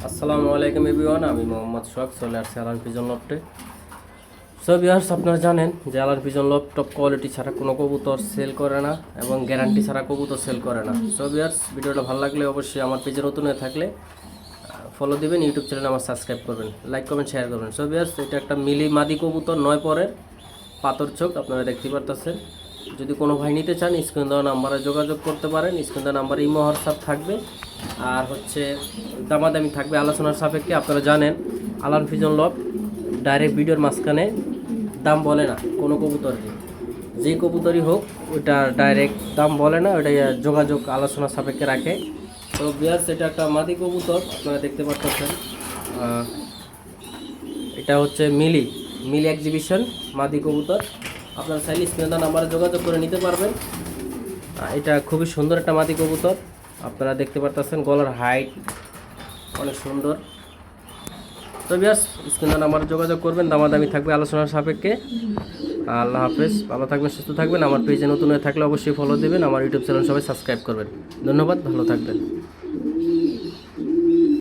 আসসালামু আলাইকুম এভরিওয়ান, আমি মোহাম্মদ সোহাগ চলে আসছি আলান পিজন লফটে। সো ভিউয়ার্স, আপনারা জানেন যে আলান পিজন লফট টপ কোয়ালিটি ছাড়া কোনো কবুতর সেল করে না এবং গ্যারান্টি ছাড়া কবুতর সেল করে না। সো ভিউয়ার্স, ভিডিওটা ভালো লাগলে অবশ্যই আমার পেজে নতুন হয়ে থাকলে ফলো দিবেন, ইউটিউব চ্যানেল আমার সাবস্ক্রাইব করবেন, লাইক কমেন্ট শেয়ার করবেন। সো ভিউয়ার্স, এটা একটা মিলি মাদি কবুতর, 9 পরের পাথর চোখ, আপনারা দেখতে পারতেছেন। যদি কোনো ভাই নিতে চান স্ক্রিন দেওয়া নাম্বারে যোগাযোগ করতে পারেন। স্ক্রিন দেওয়া নাম্বারে ইমো হোয়াটসঅ্যাপ থাকবে, আর হচ্ছে দামাদামি থাকবে আলোচনার সাপেক্ষে। আপনারা জানেন আলান পিজন লফট ডাইরেক্ট ভিডিওর মাঝখানে দাম বলে না কোনো কবুতরই, যে কবুতরই হোক ওটা ডাইরেক্ট দাম বলে না, ওটা যোগাযোগ আলোচনা সাপেক্ষে রাখে। তো বিয়ার্স, এটা একটা মাদি কবুতর, আপনারা দেখতে পাচ্ছেন। এটা হচ্ছে মিলি মিলি এক্সিবিশন মাদি কবুতর। আপনারা চাইলে স্ক্রিনে নাম্বারে যোগাযোগ করে নিতে পারবেন। এটা খুবই সুন্দর একটা মাদি কবুতর, আপনারা দেখতে পাচ্ছেন। গলার হাইট অনেক সুন্দর। তো বিয়ার্স, স্ক্রিনে নাম্বারে যোগাযোগ করবেন, দামাদামি থাকবে আলোচনার সাপেক্ষে। আল্লাহ হাফেজ, ভালো থাকবেন, সুস্থ থাকবেন। আমার পেজে নতুন হয়ে থাকলে অবশ্যই ফলো দেবেন, আমার ইউটিউব চ্যানেল সবাই সাবস্ক্রাইব করবেন। ধন্যবাদ, ভালো থাকবেন।